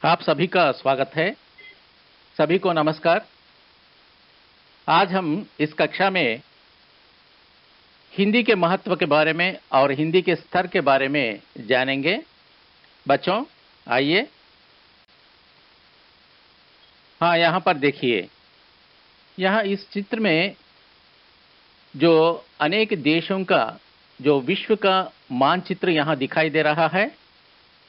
आप सभी का स्वागत है। सभी को नमस्कार। आज हम इस कक्षा में हिंदी के महत्व के बारे में और हिंदी के स्तर के बारे में जानेंगे। बच्चों आइए। हाँ, यहाँ पर देखिए, यहाँ इस चित्र में जो अनेक देशों का जो विश्व का मानचित्र यहाँ दिखाई दे रहा है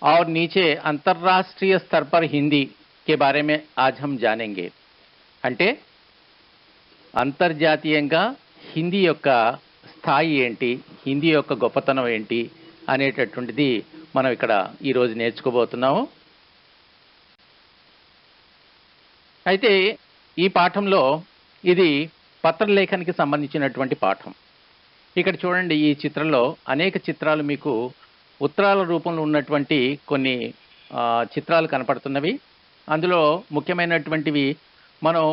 और नीचे अंतर्राष्ट्रीय स्तर पर हिंदी के बारे में आज हम जानेंगे। అంటే అంతర్జాతీయంగా హిందీ యొక్క స్థాయి ఏంటి, హిందీ యొక్క గొప్పతనం ఏంటి అనేటటువంటిది మనం ఇక్కడ ఈరోజు నేర్చుకోబోతున్నాము. అయితే ఈ పాఠంలో ఇది పత్రలేఖనికి సంబంధించినటువంటి పాఠం. ఇక్కడ చూడండి, ఈ చిత్రంలో అనేక చిత్రాలు మీకు ఉత్తరాల రూపంలో ఉన్నటువంటి కొన్ని చిత్రాలు కనపడుతున్నవి. అందులో ముఖ్యమైనటువంటివి మనం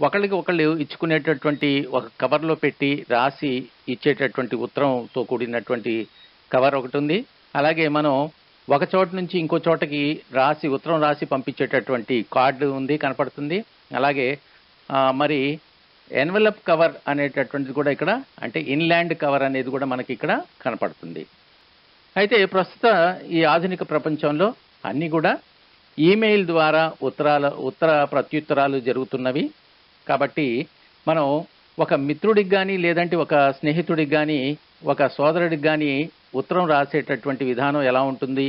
ఒకళ్ళకి ఒకళ్ళు ఇచ్చుకునేటటువంటి ఒక కవర్లో పెట్టి రాసి ఇచ్చేటటువంటి ఉత్తరంతో కూడినటువంటి కవర్ ఒకటి ఉంది. అలాగే మనం ఒక చోట నుంచి ఇంకో చోటకి ఉత్తరం రాసి పంపించేటటువంటి కార్డు ఉంది, కనపడుతుంది. అలాగే మరి ఎన్వలప్ కవర్ అనేటటువంటిది కూడా ఇక్కడ, అంటే ఇన్లాండ్ కవర్ అనేది కూడా మనకి ఇక్కడ కనపడుతుంది. అయితే ప్రస్తుత ఈ ఆధునిక ప్రపంచంలో అన్నీ కూడా ఈమెయిల్ ద్వారా ఉత్తర ప్రత్యుత్తరాలు జరుగుతున్నవి. కాబట్టి మనం ఒక మిత్రుడికి కానీ, లేదంటే ఒక స్నేహితుడికి కానీ, ఒక సోదరుడికి కానీ ఉత్తరం రాసేటటువంటి విధానం ఎలా ఉంటుంది,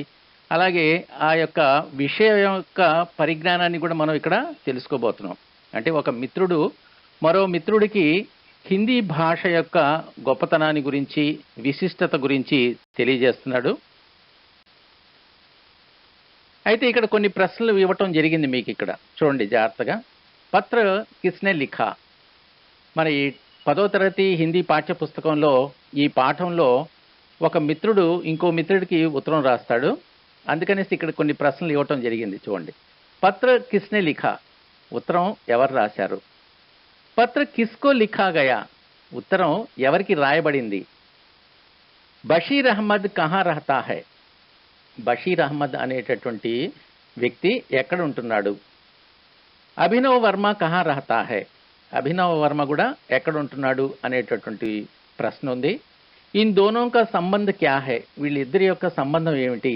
అలాగే ఆ యొక్క విషయం యొక్క పరిజ్ఞానాన్ని కూడా మనం ఇక్కడ తెలుసుకోబోతున్నాం. అంటే ఒక మిత్రుడు మరో మిత్రుడికి హిందీ భాష యొక్క గొప్పతనాన్ని గురించి, విశిష్టత గురించి తెలియజేస్తున్నాడు. అయితే ఇక్కడ కొన్ని ప్రశ్నలు ఇవ్వటం జరిగింది మీకు. ఇక్కడ చూడండి జాగ్రత్తగా. పత్ర కిస్నే లిఖా. మరి 10వ తరగతి హిందీ పాఠ్య పుస్తకంలో ఈ పాఠంలో ఒక మిత్రుడు ఇంకో మిత్రుడికి ఉత్తరం రాస్తాడు. అందుకనేసి ఇక్కడ కొన్ని ప్రశ్నలు ఇవ్వటం జరిగింది. చూడండి. పత్ర కిస్నే లిఖా, ఉత్తరం ఎవరు రాశారు. పత్ర కిస్కో లిఖా గయా, ఉత్తరం ఎవరికి రాయబడింది. బషీర్ అహ్మద్ కహా రహతా హై, బషీర్ అహ్మద్ అనేటటువంటి వ్యక్తి ఎక్కడ ఉంటున్నాడు. అభినవ్ వర్మ కహా రహతా హై, అభినవ్ వర్మ కూడా ఎక్కడ ఉంటున్నాడు అనేటటువంటి ప్రశ్న ఉంది. ఇన్ దోనో కా సంబంధ క్యా హై, వీళ్ళిద్దరి యొక్క సంబంధం ఏమిటి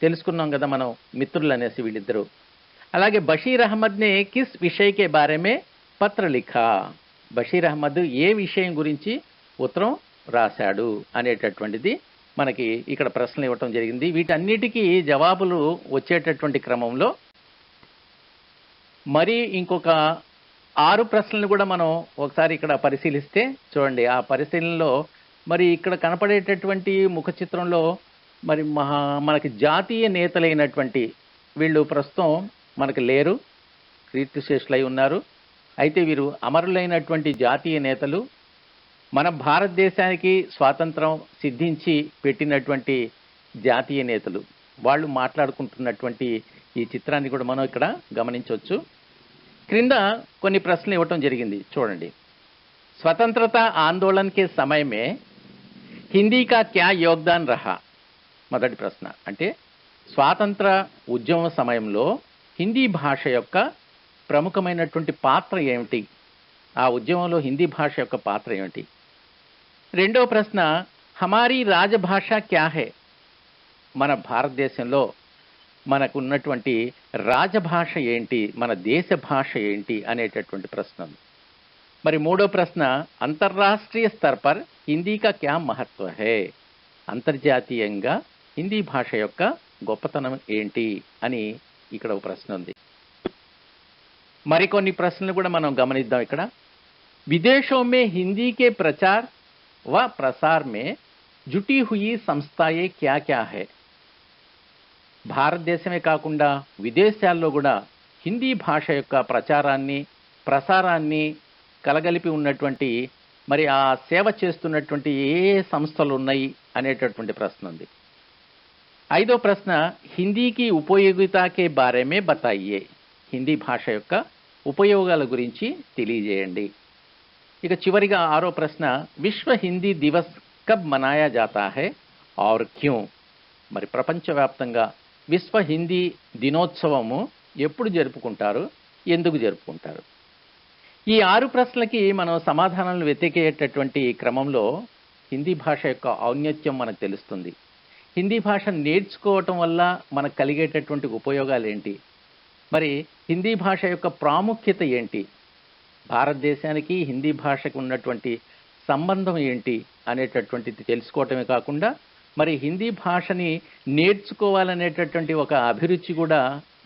తెలుసుకున్నాం కదా మనం, మిత్రులు అనేసి వీళ్ళిద్దరు. అలాగే బషీర్ అహ్మద్ నే కిస్ విషయ కే బారే మే పత్ర లిఖా, బషీర్ అహ్మద్ ఏ విషయం గురించి ఉత్తరం రాశాడు అనేటటువంటిది మనకి ఇక్కడ ప్రశ్నలు ఇవ్వటం జరిగింది. వీటన్నిటికీ జవాబులు వచ్చేటటువంటి క్రమంలో మరి ఇంకొక 6 ప్రశ్నలు కూడా మనం ఒకసారి ఇక్కడ పరిశీలిస్తే చూడండి. ఆ పరిశీలనలో మరి ఇక్కడ కనపడేటటువంటి ముఖ చిత్రంలో మరి మనకి జాతీయ నేతలైనటువంటి వీళ్ళు ప్రస్తుతం మనకి లేరు, కీర్తిశేషులై ఉన్నారు. అయితే వీరు అమరులైనటువంటి జాతీయ నేతలు, మన భారతదేశానికి స్వాతంత్రం సిద్ధించి పెట్టినటువంటి జాతీయ నేతలు. వాళ్ళు మాట్లాడుకుంటున్నటువంటి ఈ చిత్రాన్ని కూడా మనం ఇక్కడ గమనించవచ్చు. క్రింద కొన్ని ప్రశ్నలు ఇవ్వటం జరిగింది. చూడండి. స్వతంత్రత ఆందోళన కే సమయమే హిందీ కా క్యా యోగదాన్ రహా. మొదటి ప్రశ్న, అంటే స్వాతంత్ర ఉద్యమ సమయంలో హిందీ భాష యొక్క ప్రముఖమైనటువంటి పాత్ర ఏమిటి, ఆ ఉద్యమంలో హిందీ భాష యొక్క పాత్ర ఏమిటి. రెండవ ప్రశ్న, హమారీ రాజభాష క్యా హై, మన భారతదేశంలో మనకు ఉన్నటువంటి రాజభాష ఏంటి, మన దేశ భాష ఏంటి అనేటటువంటి ప్రశ్న. మరి మూడో ప్రశ్న, అంతర్రాష్ట్రీయ స్తర్ పర్ హిందీ కా క్యా మహత్వ హై, అంతర్జాతీయంగా హిందీ భాష యొక్క గొప్పతనం ఏంటి అని ఇక్కడ ఒక ప్రశ్న ఉంది. మరికొన్ని ప్రశ్నలు కూడా మనం గమనిద్దాం. ఇక్కడ విదేశోं में हिंदी के प्रचार व प्रसार में जुटी हुई संस्थाएं क्या क्या है. భారతదేశమే కాకుండా విదేశాల్లో కూడా హిందీ భాష యొక్క ప్రచారాన్ని, ప్రసారాన్ని కలగలిపి ఉన్నటువంటి మరి ఆ సేవ చేస్తున్నటువంటి ఏ సంస్థలు ఉన్నాయి అనేటటువంటి ప్రశ్న ఉంది. ఐదో ప్రశ్న, హిందీకి ఉపయోగితాకే బారేమే బతాయియే, హిందీ భాష యొక్క ఉపయోగాల గురించి తెలియజేయండి. ఇక చివరిగా ఆరో ప్రశ్న, విశ్వ హిందీ దివస్ కబ్ మనాయా జాతా హై ఔర్ క్యూం. మరి ప్రపంచవ్యాప్తంగా విశ్వ హిందీ దినోత్సవము ఎప్పుడు జరుపుకుంటారు? ఎందుకు జరుపుకుంటారు? ఈ 6 ప్రశ్నలకి మనం సమాధానాలు వెతికేటటువంటి క్రమంలో హిందీ భాష యొక్క ఔన్నత్యం మనకు తెలుస్తుంది. హిందీ భాష నేర్చుకోవటం వల్ల మనకు కలిగేటటువంటి ఉపయోగాలేంటి? మరి హిందీ భాష యొక్క ప్రాముఖ్యత ఏంటి? భారతదేశానికి హిందీ భాషకు ఉన్నటువంటి సంబంధం ఏంటి అనేటటువంటిది తెలుసుకోవటమే కాకుండా మరి హిందీ భాషని నేర్చుకోవాలనేటటువంటి ఒక అభిరుచి కూడా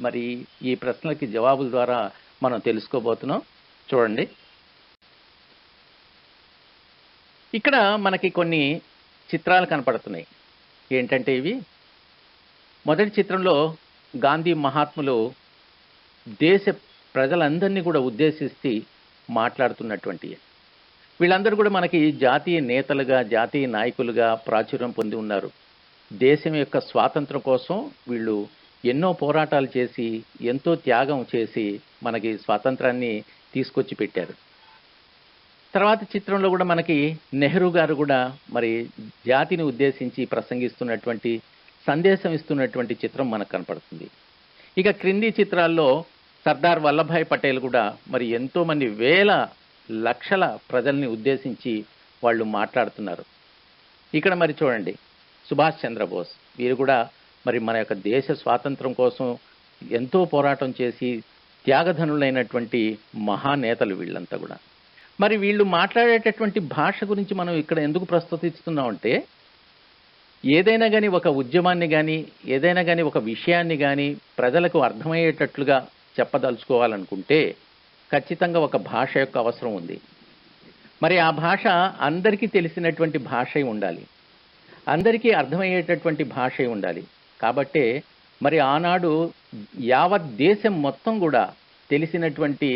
మరి ఈ ప్రశ్నలకి జవాబుల ద్వారా మనం తెలుసుకోబోతున్నాం. చూడండి, ఇక్కడ మనకి కొన్ని చిత్రాలు కనపడుతున్నాయి. ఏంటంటే ఇవి మొదటి చిత్రంలో గాంధీ మహాత్ములు దేశ ప్రజలందరినీ కూడా ఉద్దేశించి మాట్లాడుతున్నటువంటి వీళ్ళందరూ కూడా మనకి జాతీయ నేతలుగా, జాతీయ నాయకులుగా ప్రాచుర్యం పొంది ఉన్నారు. దేశం యొక్క స్వాతంత్రం కోసం వీళ్ళు ఎన్నో పోరాటాలు చేసి, ఎంతో త్యాగం చేసి మనకి స్వాతంత్రాన్ని తీసుకొచ్చి పెట్టారు. తర్వాత చిత్రంలో కూడా మనకి నెహ్రూ గారు కూడా మరి జాతిని ఉద్దేశించి ప్రసంగిస్తున్నటువంటి, సందేశం ఇస్తున్నటువంటి చిత్రం మనకు కనపడుతుంది. ఇక క్రింది చిత్రాల్లో సర్దార్ వల్లభాయ్ పటేల్ కూడా మరి ఎంతో మంది వేల లక్షల ప్రజల్ని ఉద్దేశించి వాళ్ళు మాట్లాడుతున్నారు. ఇక్కడ మరి చూడండి, సుభాష్ చంద్రబోస్ వీరు కూడా మరి మన యొక్క దేశ స్వాతంత్రం కోసం ఎంతో పోరాటం చేసి త్యాగధనులైనటువంటి మహానేతలు వీళ్ళంతా కూడా. మరి వీళ్ళు మాట్లాడేటటువంటి భాష గురించి మనం ఇక్కడ ఎందుకు ప్రస్తుతిస్తున్నామంటే, ఏదైనా కానీ ఒక ఉద్యమాన్ని కానీ, ఏదైనా కానీ ఒక విషయాన్ని కానీ ప్రజలకు అర్థమయ్యేటట్లుగా చెప్పదలుచుకోవాలనుకుంటే ఖచ్చితంగా ఒక భాష యొక్క అవసరం ఉంది. మరి ఆ భాష అందరికీ తెలిసినటువంటి భాష ఉండాలి, అందరికీ అర్థమయ్యేటటువంటి భాష ఉండాలి. కాబట్టే మరి ఆనాడు యావత్ దేశం మొత్తం కూడా తెలిసినటువంటి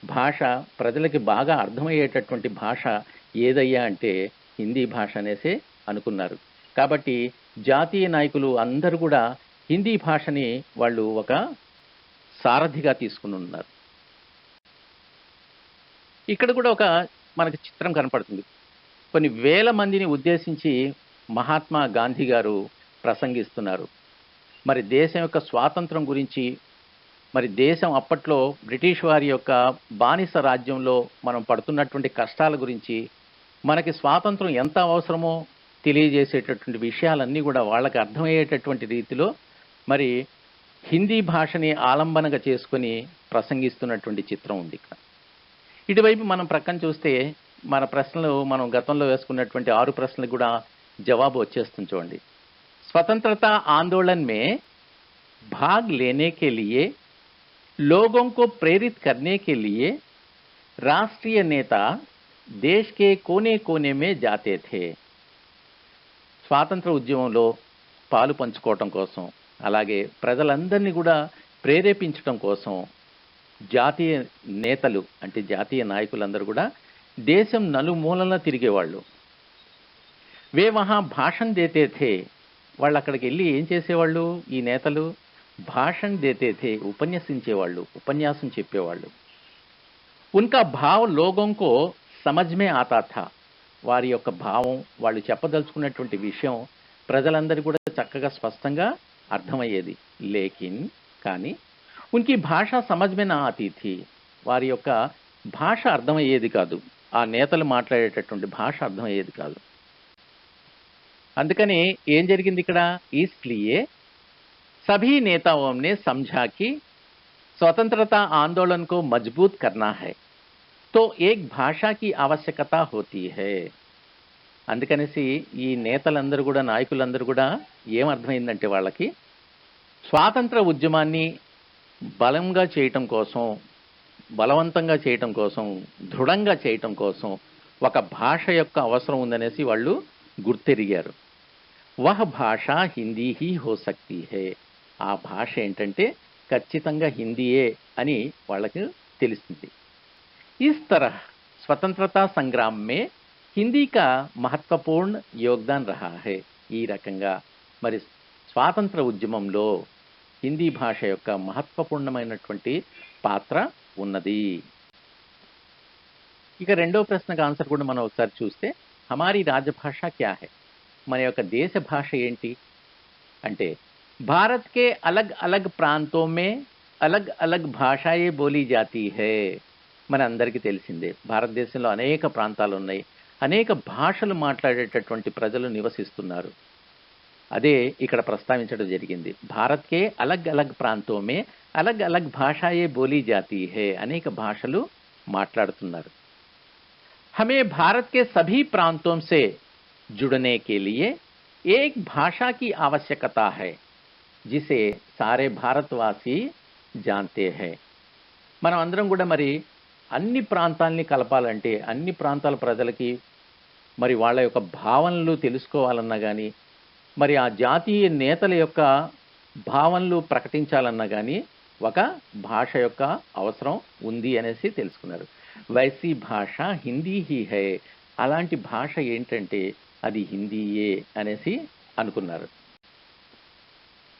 భాష, ప్రజలకి బాగా అర్థమయ్యేటటువంటి భాష ఏదయ్యా అంటే హిందీ భాష అనేసే అనుకున్నారు. కాబట్టి జాతీయ నాయకులు అందరూ కూడా హిందీ భాషని వాళ్ళు ఒక సారథిగా తీసుకుని ఉన్నారు. ఇక్కడ కూడా ఒక మనకి చిత్రం కనపడుతుంది. కొన్ని వేల మందిని ఉద్దేశించి మహాత్మా గాంధీ గారు ప్రసంగిస్తున్నారు. మరి దేశం యొక్క స్వాతంత్రం గురించి, మరి దేశం అప్పట్లో బ్రిటిష్ వారి యొక్క బానిస రాజ్యంలో మనం పడుతున్నటువంటి కష్టాల గురించి, మనకి స్వాతంత్రం ఎంత అవసరమో తెలియజేసేటటువంటి విషయాలన్నీ కూడా వాళ్ళకి అర్థమయ్యేటటువంటి రీతిలో మరి హిందీ భాషని ఆలంబనగా చేసుకొని ప్రసంగిస్తున్నటువంటి చిత్రం ఉంది ఇక్కడ. ఇటువైపు మనం ప్రక్కన చూస్తే మన ప్రశ్నలు మనం గతంలో వేసుకున్నటువంటి 6 ప్రశ్నలకు కూడా జవాబు వచ్చేస్తుంది. చూడండి, स्वतंत्रता आंदोलन में भाग लेने के लिए लोगों को प्रेरित करने के लिए राष्ट्रीय नेता देश के कोने कोने में जाते थे. స్వాతంత్ర ఉద్యమంలో పాలు పంచుకోవటం కోసం, అలాగే ప్రజలందరినీ కూడా ప్రేరేపించడం కోసం జాతీయ నేతలు అంటే జాతీయ నాయకులందరూ కూడా దేశం నలుమూలలా తిరిగేవాళ్ళు. వే వహా భాషణ్ దేతే థే, వాళ్ళు అక్కడికి వెళ్ళి ఏం చేసేవాళ్ళు? ఈ నేతలు భాషణ్ దేతే థే, ఉపన్యసించేవాళ్ళు, ఉపన్యాసం చెప్పేవాళ్ళు. ఉన్కా భావ్ లోగోంకో సమజ్ మే ఆతా థా, వారి యొక్క భావం, వాళ్ళు చెప్పదలుచుకున్నటువంటి విషయం ప్రజలందరూ కూడా చక్కగా స్పష్టంగా అర్థమయ్యేది. లేకిన్ కానీ ఉన్కి భాష సమజ్ మే నా ఆతీ థీ, వారి యొక్క భాష అర్థమయ్యేది కాదు, ఆ నేతలు మాట్లాడేటటువంటి భాష అర్థమయ్యేది కాదు. అందుకని ఏం జరిగింది ఇక్కడ? इसलिए सभी नेताओं ने समझा कि स्वतंत्रता आंदोलन को मजबूत करना है तो एक भाषा की आवश्यकता होती है. అందుకనేసి ఈ నేతలందరూ కూడా, నాయకులందరూ కూడా ఏమర్థమైందంటే వాళ్ళకి స్వాతంత్ర ఉద్యమాన్ని బలంగా చేయటం కోసం, బలవంతంగా చేయటం కోసం, దృఢంగా చేయటం కోసం ఒక భాష యొక్క అవసరం ఉందనేసి వాళ్ళు గుర్తెరిగారు. వహ భాష హిందీ హీ హో సక్తి హే, ఆ భాష ఏంటంటే ఖచ్చితంగా హిందీయే అని వాళ్ళకి తెలిసింది. ఇస్ తరహ్ స్వతంత్రతా సంగ్రామ్ మే హిందీ కా మహత్వపూర్ణ యోగదాన్ రహా హై, ఈ రకంగా మరి స్వాతంత్ర ఉద్యమంలో హిందీ భాష యొక్క మహత్వపూర్ణమైనటువంటి పాత్ర ఉన్నది. ఇక రెండో ప్రశ్నకు ఆన్సర్ కూడా మనం ఒకసారి చూస్తే, హమారీ రాజభాష క్యా హై, మన యొక్క దేశ భాష ఏంటి అంటే, భారత్ కే అలగ్ అలగ్ ప్రాంతో మే అలగ్ అలగ్ భాషాయే బోలీ జాతీ హై. మన అందరికీ తెలిసిందే. భారతదేశంలో అనేక ప్రాంతాలు ఉన్నాయి. అనేక భాషలు మాట్లాడేటటువంటి ప్రజలు నివసిస్తున్నారు. అదే ఇక్కడ ప్రస్తావించడం జరిగింది. భారత్ కే అలగ్ అలగ్ ప్రాంతో మే అలగ్ అలగ్ భాషాయే బోలీ జాతీ హై. అనేక భాషలు మాట్లాడుతున్నారు. हमें भारत के सभी प्रांतों से जुड़ने के लिए एक भाषा की आवश्यकता है जिसे सारे भारतवासी जानते हैं. మనం అందరం కూడా మరి అన్ని ప్రాంతాల్ని కలపాలంటే అన్ని ప్రాంతాల ప్రజలకి మరి వాళ్ళ యొక్క భావనలు తెలుసుకోవాలన్నా కానీ మరి ఆ జాతీయ నేతల యొక్క భావనలు ప్రకటించాలన్నా కానీ ఒక భాష యొక్క అవసరం ఉంది అనేసి తెలుసుకున్నారు. వైసీ భాష హిందీ హీ హై. అలాంటి భాష ఏంటంటే అది హిందీయే అనేసి అనుకున్నారు.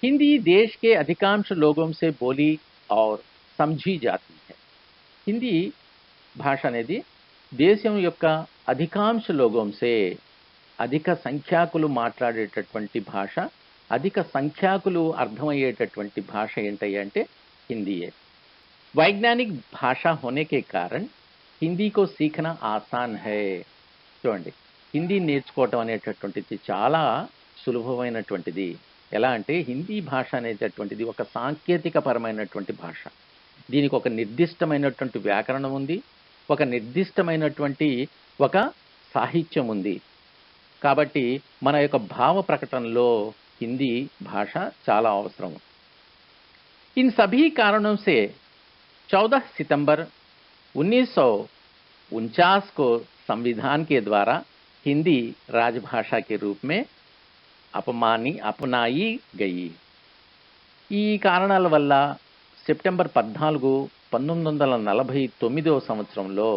హిందీ దేశ్ కే అధికాంశ లోగోం సే బోలీ ఔర్ సమझी जाती है. హిందీ భాష అనేది దేశం యొక్క అధికాంశ లోగోం సే అధిక సంఖ్యాకులు మాట్లాడేటటువంటి భాష, అధిక సంఖ్యాకులు అర్థమయ్యేటటువంటి భాష ఏంటయ్యా అంటే హిందీయే. వైజ్ఞానిక్ భాష హోనే కే కారణ్ హిందీ కో సీఖనా ఆసాన్ హై. చూడండి, హిందీ నేర్చుకోవటం అనేటటువంటిది చాలా సులభమైనటువంటిది. ఎలా అంటే హిందీ భాష అనేటటువంటిది ఒక సాంకేతిక పరమైనటువంటి భాష. దీనికి ఒక నిర్దిష్టమైనటువంటి వ్యాకరణం ఉంది, ఒక నిర్దిష్టమైనటువంటి ఒక సాహిత్యం ఉంది. కాబట్టి మన యొక్క భావ ప్రకటనలో హిందీ భాష చాలా అవసరం. इन सभी कारणों से 14 सितंबर 1949 को संविधान के द्वारा हिंदी राजभाषा के रूप में अपनाई गई. ఈ కారణాల వల్ల సెప్టెంబర్ 14, 1949 సంవత్సరంలో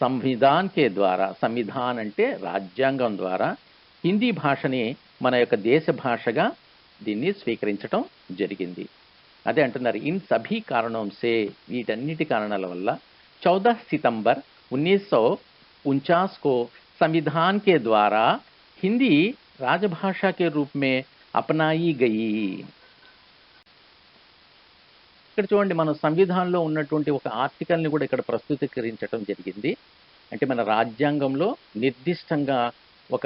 సంవిధాన్ కే ద్వారా, సంవిధాన్ అంటే రాజ్యాంగం ద్వారా హిందీ భాషని మన యొక్క దేశ భాషగా దీన్ని స్వీకరించడం జరిగింది. అదే అంటున్నారు, ఇన్ సభీ కారణం సే, వీటన్నిటి కారణాల వల్ల 14 सितंबर 1949 को संविधान के द्वारा हिंदी राजभाषा के रूप में अपनाई गई. ఇక్కడ చూడండి, మన సంవిధానంలో ఉన్నటువంటి ఒక ఆర్టికల్ని కూడా ఇక్కడ ప్రస్తుతీకరించడం జరిగింది. అంటే మన రాజ్యాంగంలో నిర్దిష్టంగా ఒక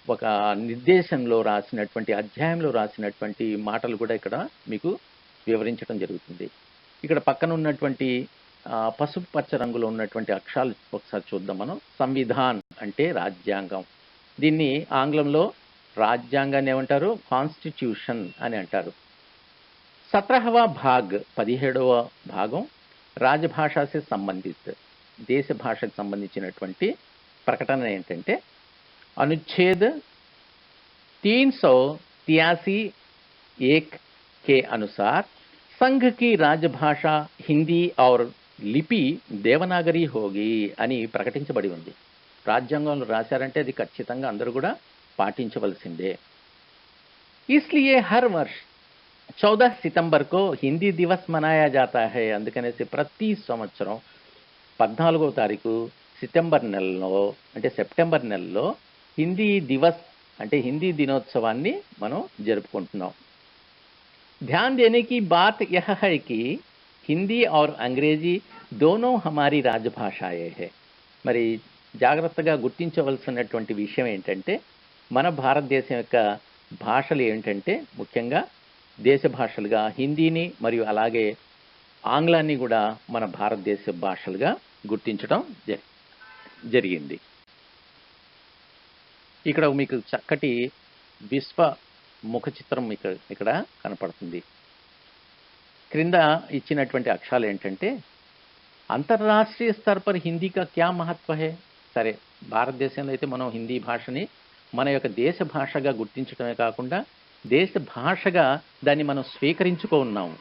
ఒక నిర్దేశంలో రాసినటువంటి, అధ్యాయంలో రాసినటువంటి మాటలు కూడా ఇక్కడ మీకు వివరించడం జరుగుతుంది. ఇక్కడ పక్కన ఉన్నటువంటి పసుపు పచ్చ రంగులో ఉన్నటువంటి అక్షరాలు ఒకసారి చూద్దాం మనం. సంవిధాన్ అంటే రాజ్యాంగం. దీన్ని ఆంగ్లంలో రాజ్యాంగాన్ని ఏమంటారు? కాన్స్టిట్యూషన్ అని అంటారు. 17వ భాగ్, 17వ భాగం రాజభాషా సే సంబంధిత, దేశ భాషకు సంబంధించినటువంటి ప్రకటన ఏంటంటే అనుచ్ఛేద్ 383(1) के अनुसार संघ की राजभाषा हिंदी और లిపి దేవనాగరి హోగి అని ప్రకటించబడి ఉంది. రాజ్యాంగంలో రాశారంటే అది ఖచ్చితంగా అందరూ కూడా పాటించవలసిందే. इसलिए हर वर्ष 14 सितंबर को हिंदी दिवस मनाया जाता है. అందుకనేసి ప్రతి సంవత్సరం 14వ తారీఖు సెప్టెంబర్ నెలలో హిందీ దివస్ అంటే హిందీ దినోత్సవాన్ని మనం జరుపుకుంటున్నాం. ध्यान देने की बात यह है कि हिंदी और अंग्रेजी दोनों हमारी राजभाषाएं हैं. మరి జాగ్రత్తగా గుర్తించవలసినటువంటి విషయం ఏంటంటే మన భారతదేశం యొక్క భాషలు ఏంటంటే ముఖ్యంగా దేశ భాషలుగా హిందీని మరియు అలాగే ఆంగ్లాన్ని కూడా మన భారతదేశ భాషలుగా గుర్తించడం జరిగింది. ఇక్కడ మీకు చక్కటి విశ్వ ముఖ చిత్రం ఇక్కడ కనపడుతుంది. క్రింద ఇచ్చినటువంటి అక్షరాలు ఏంటంటే అంతర్రాష్ట్రీయ స్థర్ పర్ హిందీ కా క్యా మహత్వ హై. సరే, భారతదేశంలో అయితే మనం హిందీ భాషని మన యొక్క దేశ భాషగా గుర్తించడమే కాకుండా దేశ భాషగా దాన్ని మనం స్వీకరించుకున్నాము.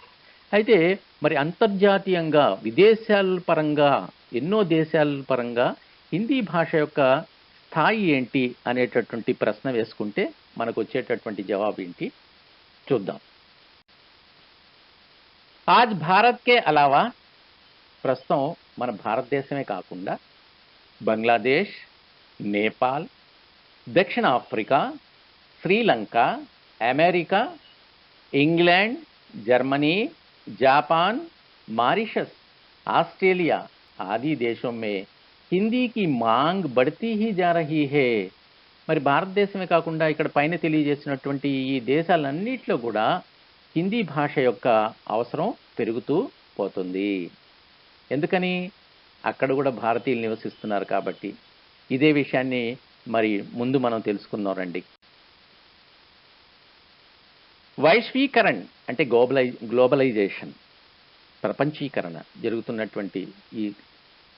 అయితే మరి అంతర్జాతీయంగా విదేశాల పరంగా ఎన్నో దేశాల పరంగా హిందీ భాష యొక్క స్థాయి ఏంటి అనేటటువంటి ప్రశ్న వేసుకుంటే మనకు వచ్చేటటువంటి జవాబు ఏంటి చూద్దాం. ఆజ్ భారత్ కే అలావా, ప్రస్తుతం మన భారతదేశమే కాకుండా బంగ్లాదేశ్, నేపాల్, దక్షిణ Africa, Sri Lanka, America, England, Germany, Japan, Mauritius, Australia आदि देशों में హిందీ की मांग बढ़ती ही जा रही है. మరి భారతదేశమే కాకుండా ఇక్కడ పైన తెలియజేసినటువంటి ఈ దేశాలన్నిట్లో కూడా హిందీ భాష యొక్క అవసరం పెరుగుతూ పోతుంది. ఎందుకని? అక్కడ కూడా భారతీయులు నివసిస్తున్నారు కాబట్టి. ఇదే విషయాన్ని మరి ముందు మనం తెలుసుకుందాం రండి. వైశ్వీకరణ అంటే గ్లోబలైజేషన్, ప్రపంచీకరణ జరుగుతున్నటువంటి ఈ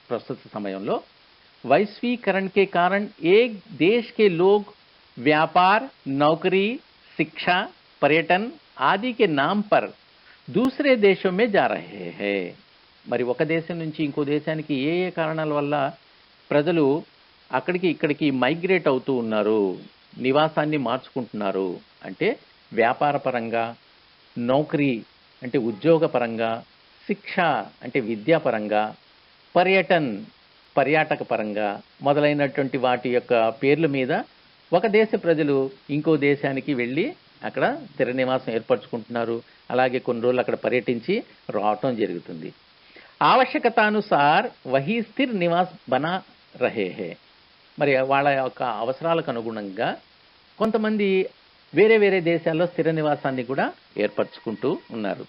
प्रस्तुत समयंलो वैश्वीकरण के कारण एक देश के लोग व्यापार, नौकरी, शिक्षा, पर्यटन आदि के नाम पर दूसरे देशों में जा रहे हैं. మరి ఒక దేశం నుంచి ఇంకో దేశానికి ఏ ఏ కారణాల వల్ల ప్రజలు అక్కడికి ఇక్కడికి మైగ్రేట్ అవుతూ ఉన్నారు, నివాసాన్ని మార్చుకుంటున్నారు అంటే వ్యాపార పరంగా, నౌకరీ అంటే ఉద్యోగ పరంగా, శిక్ష అంటే విద్యా పరంగా, పర్యాటక పరంగా మొదలైనటువంటి వాటి యొక్క పేర్ల మీద ఒక దేశ ప్రజలు ఇంకో దేశానికి వెళ్ళి అక్కడ స్థిర నివాసం ఏర్పరచుకుంటున్నారు. అలాగే కొన్ని రోజులు అక్కడ పర్యటించి రావటం జరుగుతుంది. ఆవశ్యకతానుసార్ వహీ స్థిర్ నివాస్ బనా రహే హే. మరి వాళ్ళ యొక్క అవసరాలకు అనుగుణంగా కొంతమంది వేరే వేరే దేశాల్లో స్థిర నివాసాన్ని కూడా ఏర్పరచుకుంటూ ఉన్నారు.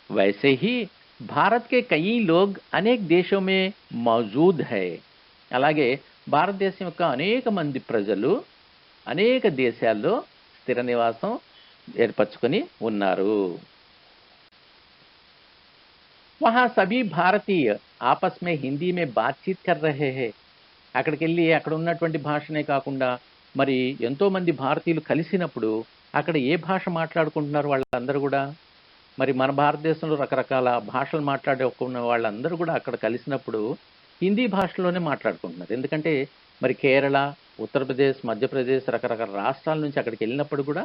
वैसे ही भारत के कई लोग अनेक देशों में मौजूद है. అలాగే భారతదేశం యొక్క అనేక మంది ప్రజలు అనేక దేశాల్లో స్థిర నివాసం ఏర్పరచుకొని ఉన్నారు. वहां सभी भारतीय आपस में हिंदी में बातचीत कर रहे हैं. అక్కడికి వెళ్ళి అక్కడ ఉన్నటువంటి భాషనే కాకుండా మరి ఎంతో మంది భారతీయులు కలిసినప్పుడు అక్కడ ఏ భాష మాట్లాడుకుంటున్నారు వాళ్ళందరూ కూడా? మరి మన భారతదేశంలో రకరకాల భాషలు మాట్లాడుకున్న వాళ్ళందరూ కూడా అక్కడ కలిసినప్పుడు హిందీ భాషలోనే మాట్లాడుకుంటున్నారు. ఎందుకంటే మరి కేరళ, ఉత్తరప్రదేశ్, మధ్యప్రదేశ్ రకరకాల రాష్ట్రాల నుంచి అక్కడికి వెళ్ళినప్పుడు కూడా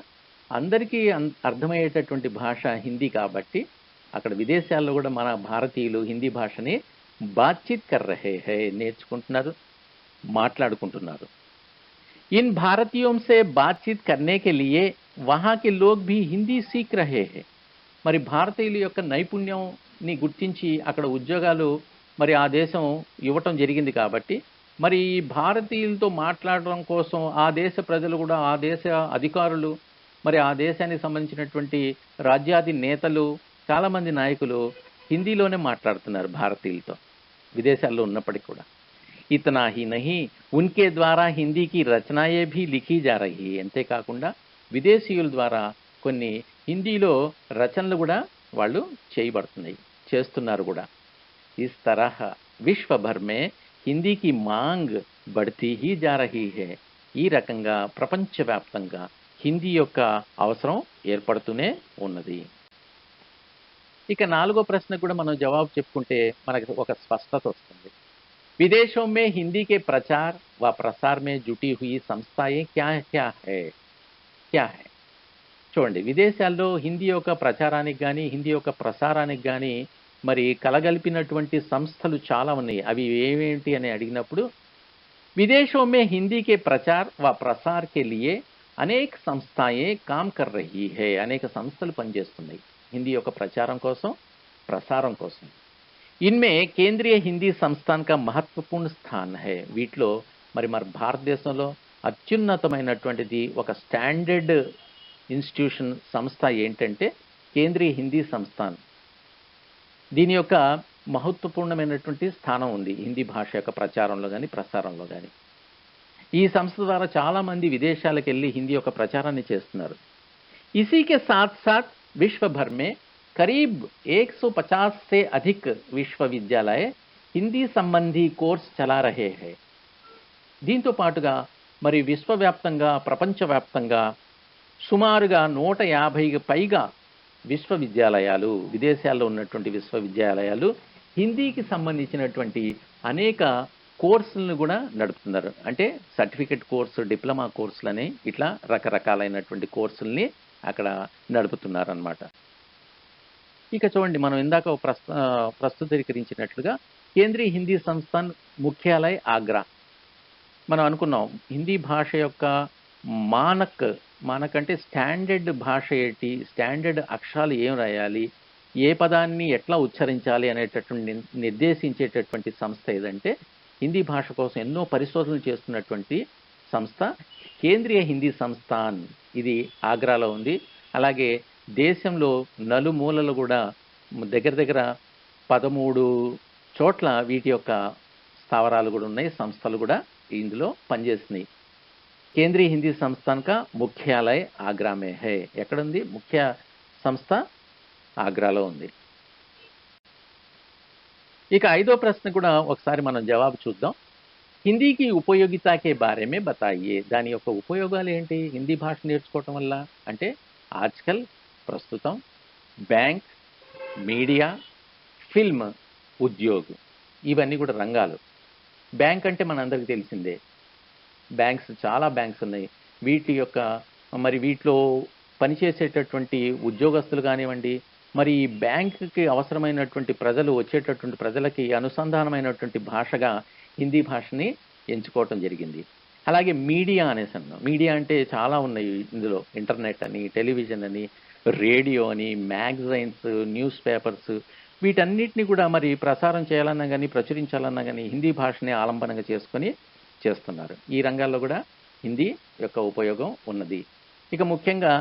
అందరికీ అర్థమయ్యేటటువంటి భాష హిందీ కాబట్టి అక్కడ విదేశాల్లో కూడా మన భారతీయులు హిందీ భాషని బాత్చీత్ కర్ రహే హై, నేర్చుకుంటున్నారు, మాట్లాడుకుంటున్నారు. इन भारतीयों से बातचीत करने के लिए वहाँ के लोग भी हिंदी सीख रहे हैं. మరి భారతీయుల యొక్క నైపుణ్యంని గుర్తించి అక్కడ ఉద్యోగాలు మరి ఆ దేశం ఇవ్వటం జరిగింది కాబట్టి మరి ఈ భారతీయులతో మాట్లాడడం కోసం ఆ దేశ ప్రజలు కూడా, ఆ దేశ అధికారులు, మరి ఆ దేశానికి సంబంధించినటువంటి రాజ్యాధి నేతలు, చాలామంది నాయకులు హిందీలోనే మాట్లాడుతున్నారు భారతీయులతో విదేశాల్లో ఉన్నప్పటికీ కూడా. ఇతనా హీ నహీ ఉన్కే ద్వారా హిందీకి రచనాయే భీ లిఖీ జా రహీ. అంతేకాకుండా విదేశీయుల ద్వారా కొన్ని హిందీలో రచనలు కూడా వాళ్ళు చేయబడుతున్నాయి, చేస్తున్నారు కూడా. ఇస్ తరహ విశ్వభర్ మే హిందీకి మాంగ్ బడ్తీ హీ జా రహీ హే. ఈ రకంగా ప్రపంచవ్యాప్తంగా హిందీ యొక్క అవసరం ఏర్పడుతూనే ఉన్నది. ఇక 4వ ప్రశ్నకు కూడా మనం జవాబు చెప్పుకుంటే మనకి ఒక స్పష్టత వస్తుంది. विदेशों में हिंदी के प्रचार व प्रसार में जुटी हुई संस्थाएं क्या है? చూడండి, విదేశాల్లో హిందీ యొక్క ప్రచారానికి కానీ హిందీ యొక్క ప్రసారానికి కానీ మరి కలగలిపినటువంటి సంస్థలు చాలా ఉన్నాయి. అవి ఏమేంటి అని అడిగినప్పుడు विदेशों में हिंदी के प्रचार व प्रसार के लिए అనేక సంస్థాయే काम कर रही है. అనేక సంస్థలు పనిచేస్తున్నాయి హిందీ యొక్క ప్రచారం కోసం, ప్రసారం కోసం. इनमें केंद्रीय हिंदी संस्थान का महत्वपूर्ण स्थान है. వీటిలో మరి మన భారతదేశంలో అత్యున్నతమైనటువంటిది ఒక స్టాండర్డ్ ఇన్స్టిట్యూషన్ సంస్థ ఏంటంటే కేంద్రీయ హిందీ సంస్థాన్. దీని యొక్క మహత్వపూర్ణమైనటువంటి స్థానం ఉంది హిందీ భాష యొక్క ప్రచారంలో కానీ ప్రసారంలో కానీ. ఈ సంస్థ ద్వారా చాలా మంది విదేశాలకు వెళ్ళి హిందీ యొక్క ప్రచారాన్ని చేస్తున్నారు. इसी के साथ साथ विश्व भर में करीब 150 से अधिक విశ్వవిద్యాలయ హిందీ సంబంధీ కోర్స్ చలా రహే హై. దీంతో పాటుగా మరి విశ్వవ్యాప్తంగా, ప్రపంచవ్యాప్తంగా సుమారుగా 150కి పైగా విశ్వవిద్యాలయాలు, విదేశాల్లో ఉన్నటువంటి విశ్వవిద్యాలయాలు హిందీకి సంబంధించినటువంటి అనేక కోర్సులను కూడా నడుపుతున్నారు. అంటే సర్టిఫికెట్ కోర్సు, డిప్లొమా కోర్సులని ఇట్లా రకరకాలైనటువంటి కోర్సుల్ని అక్కడ నడుపుతున్నారు అన్నమాట. ఇక చూడండి, మనం ఇందాక ప్రస్తుతీకరించినట్లుగా కేంద్రీయ హిందీ సంస్థాన్ ముఖ్యాలయ ఆగ్రా. మనం అనుకున్నాం హిందీ భాష యొక్క మానక్ అంటే స్టాండర్డ్ భాష ఏంటి, స్టాండర్డ్ అక్షరాలు ఏం రాయాలి, ఏ పదాన్ని ఎట్లా ఉచ్చరించాలి అనేటటువంటి నిర్దేశించేటటువంటి సంస్థ ఏదంటే హిందీ భాష కోసం ఎన్నో పరిశోధనలు చేస్తున్నటువంటి సంస్థ కేంద్రీయ హిందీ సంస్థాన్. ఇది ఆగ్రాలో ఉంది. అలాగే దేశంలో నలుమూలలు కూడా దగ్గర దగ్గర 13 చోట్ల వీటి యొక్క స్థావరాలు కూడా ఉన్నాయి, సంస్థలు కూడా ఇందులో పనిచేస్తున్నాయి. కేంద్రీయ హిందీ సంస్థాన్ కా ముఖ్యాలయ ఆగ్రా మే హై. ఎక్కడుంది ముఖ్య సంస్థ? ఆగ్రాలో ఉంది. ఇక 5వ ప్రశ్న కూడా ఒకసారి మనం జవాబు చూద్దాం. హిందీకి ఉపయోగితాకే బారే మే బతాయియే. దాని యొక్క ఉపయోగాలు ఏంటి హిందీ భాష నేర్చుకోవటం వల్ల అంటే ఆజ్కల్ ప్రస్తుతం, బ్యాంక్, మీడియా, ఫిల్మ్, ఉద్యోగ్, ఇవన్నీ కూడా రంగాలు. బ్యాంక్ అంటే మనందరికీ తెలిసిందే, బ్యాంక్స్ చాలా బ్యాంక్స్ ఉన్నాయి. వీటి యొక్క మరి వీటిలో పనిచేసేటటువంటి ఉద్యోగస్తులు కానివ్వండి, మరి ఈ బ్యాంకుకి అవసరమైనటువంటి ప్రజలు వచ్చేటటువంటి ప్రజలకి అనుసంధానమైనటువంటి భాషగా హిందీ భాషని ఎంచుకోవటం జరిగింది. అలాగే మీడియా అనేసి అన్నాం. మీడియా అంటే చాలా ఉన్నాయి ఇందులో, ఇంటర్నెట్ అని, టెలివిజన్ అని, రేడియో అని, మ్యాగజైన్స్, న్యూస్ పేపర్స్, వీటన్నిటిని కూడా మరి ప్రసారం చేయాలన్నా కానీ ప్రచురించాలన్నా కానీ హిందీ భాషని ఆలంబనంగా చేసుకొని చేస్తున్నారు. ఈ రంగాల్లో కూడా హిందీ యొక్క ఉపయోగం ఉన్నది. ఇక ముఖ్యంగా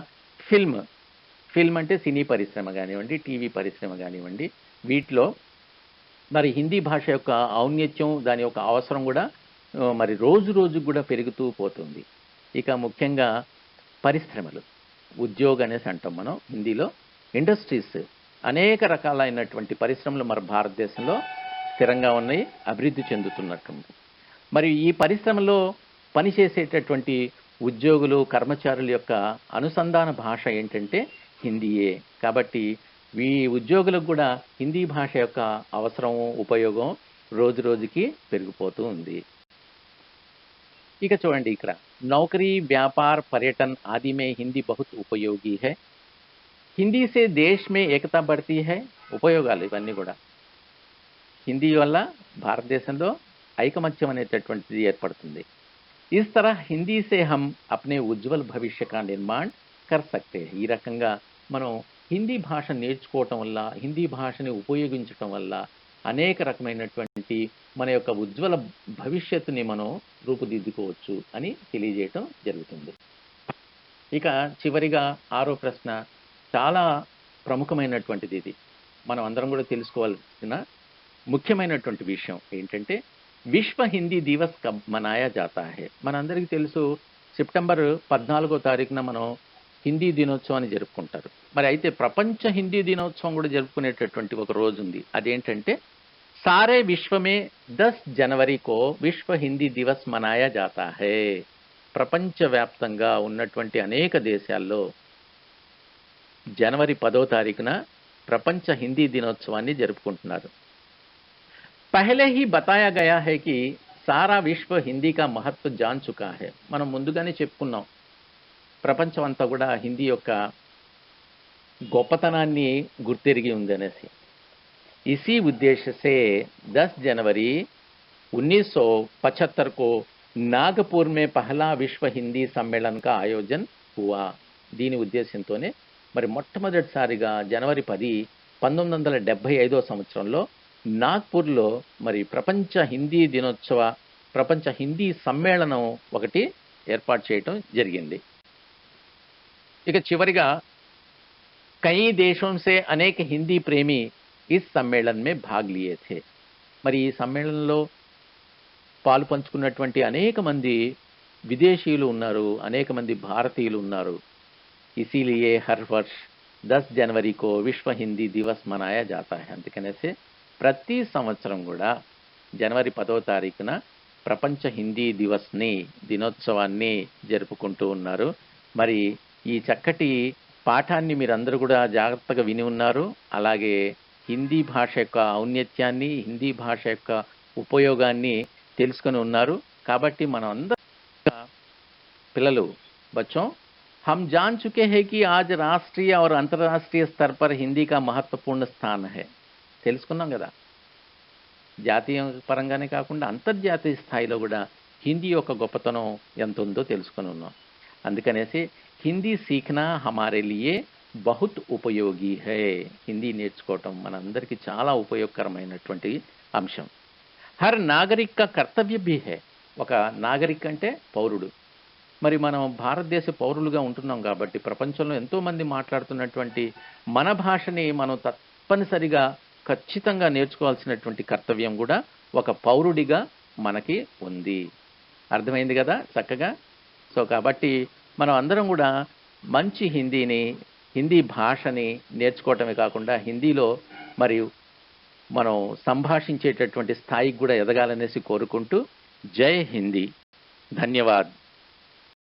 ఫిల్మ్ అంటే సినీ పరిశ్రమ కానివ్వండి, టీవీ పరిశ్రమ కానివ్వండి, వీటిలో మరి హిందీ భాష యొక్క ఔన్నత్యం, దాని యొక్క అవసరం కూడా మరి రోజు రోజుకు కూడా పెరుగుతూ పోతుంది. ఇక ముఖ్యంగా పరిశ్రమలు, ఉద్యోగం అనేసి అంటాం మనం హిందీలో. ఇండస్ట్రీస్, అనేక రకాలైనటువంటి పరిశ్రమలు మన భారతదేశంలో స్థిరంగా ఉన్నాయి, అభివృద్ధి చెందుతున్నట్టుంది. మరి ఈ పరిశ్రమలో పనిచేసేటటువంటి ఉద్యోగులు, కర్మచారుల యొక్క అనుసంధాన భాష ఏంటంటే హిందీయే. కాబట్టి ఈ ఉద్యోగులకు కూడా హిందీ భాష యొక్క అవసరం, ఉపయోగం రోజు రోజుకి పెరిగిపోతూ ఉంది. ఇక చూడండి, ఇక్కడ నౌకరీ, వ్యాపార్, పర్యటన్ ఆది మే హిందీ బహుత్ ఉపయోగీ హై. హిందీ సే దేశ్ మే ఏకతా బఢతీ హై. ఉపయోగాలు ఇవన్నీ కూడా. హిందీ వల్ల భారతదేశంలో ఐకమత్యం అనేటటువంటిది ఏర్పడుతుంది. ఇస్ తరహ్ హిందీ సే హమ్ అప్నే ఉజ్వల్ భవిష్య కా నిర్మాణ్ కర్ సక్తే. ఈ రకంగా మనం హిందీ భాష నేర్చుకోవటం వల్ల, హిందీ భాషని ఉపయోగించటం వల్ల అనేక రకమైనటువంటి మన యొక్క ఉజ్వల భవిష్యత్తుని మనం రూపుదిద్దుకోవచ్చు అని తెలియజేయటం జరుగుతుంది. ఇక చివరిగా 6వ ప్రశ్న చాలా ప్రముఖమైనటువంటిది. ఇది మనం అందరం కూడా తెలుసుకోవాల్సిన ముఖ్యమైనటువంటి విషయం ఏంటంటే విశ్వ హిందీ దివస్ కబ్ మనాయా జాతా హై. మనందరికీ తెలుసు, సెప్టెంబర్ 14వ తారీఖున మనం హిందీ దినోత్సవాన్ని జరుపుకుంటారు. మరి అయితే ప్రపంచ హిందీ దినోత్సవం కూడా జరుపుకునేటటువంటి ఒక రోజు ఉంది. అదేంటంటే సారే విశ్వమే 10 జనవరి కో విశ్వ హిందీ దివస్ మనాయా జాతా హై. ప్రపంచవ్యాప్తంగా ఉన్నటువంటి అనేక దేశాల్లో జనవరి 10వ తారీఖున ప్రపంచ హిందీ దినోత్సవాన్ని జరుపుకుంటున్నారు. పహలే హీ బతాయా గయా హై కి సారా విశ్వ హిందీ కా మహత్వ జాన్ చుకా హై. మనం ముందుగానే చెప్పుకున్నాం, ప్రపంచం అంతా కూడా హిందీ యొక్క గొప్పతనాన్ని గుర్తెరిగి ఉంది అనేసి. ఇసీ ఉద్దేశ్య సే 10 जनवरी 1975 को नागपुर में पहला विश्व हिंदी सम्मेलन का आयोजन हुआ. దీని ఉద్దేశంతోనే మరి మొట్టమొదటిసారిగా జనవరి 10, 1975వ సంవత్సరంలో నాగ్పూర్లో మరి ప్రపంచ హిందీ సమ్మేళనం ఒకటి ఏర్పాటు చేయటం జరిగింది. ఇక చివరిగా కई దేశం సే అనేక హిందీ ప్రేమి ఇస్ సమ్మేళన్ మే భాగ్ లియే థే. మరి ఈ సమ్మేళనంలో పాలు పంచుకున్నటువంటి అనేక మంది విదేశీయులు ఉన్నారు, అనేక మంది భారతీయులు ఉన్నారు. ఇసీలియే హర్ వర్ష్ 10 जनवरी को విశ్వ హిందీ దివస్ మనాయా జాతా హై. అందుకనేసి ప్రతి సంవత్సరం కూడా జనవరి 10వ తారీఖున ప్రపంచ హిందీ దినోత్సవాన్ని జరుపుకుంటూ ఉన్నారు. మరి ఈ చక్కటి పాఠాన్ని మీరందరూ కూడా జాగ్రత్తగా విని ఉన్నారు. అలాగే హిందీ భాష యొక్క ఔన్నత్యాన్ని, హిందీ భాష యొక్క ఉపయోగాన్ని తెలుసుకొని ఉన్నారు. కాబట్టి మనం అందరం పిల్లలు बच्चों हम जान चुके हैं कि आज राष्ट्रीय और अंतर्राष्ट्रीय स्तर पर हिंदी का महत्वपूर्ण स्थान है. తెలుసుకున్నాం కదా, జాతీయ పరంగానే కాకుండా అంతర్జాతీయ స్థాయిలో కూడా హిందీ యొక్క గొప్పతనం ఎంత ఉందో తెలుసుకొని ఉన్నాం. అందుకనేసి హిందీ సీఖనా హమారే లియే బహుత్ ఉపయోగీ హై. హిందీ నేర్చుకోవటం మనందరికీ చాలా ఉపయోగకరమైనటువంటి అంశం. హర్ నాగరిక్ కా కర్తవ్య భీ హై. ఒక నాగరిక్ అంటే పౌరుడు. మరి మనం భారతదేశ పౌరులుగా ఉంటున్నాం కాబట్టి ప్రపంచంలో ఎంతో మంది మాట్లాడుతున్నటువంటి మన భాషని మనం తప్పనిసరిగా ఖచ్చితంగా నేర్చుకోవాల్సినటువంటి కర్తవ్యం కూడా ఒక పౌరుడిగా మనకి ఉంది. అర్థమైంది కదా చక్కగా? సో కాబట్టి మనం అందరం కూడా మంచి హిందీ భాషని నేర్చుకోవటమే కాకుండా హిందీలో మరియు మనం సంభాషించేటటువంటి స్థాయికి కూడా ఎదగాలనేసి కోరుకుంటూ జై హిందీ. ధన్యవాద్.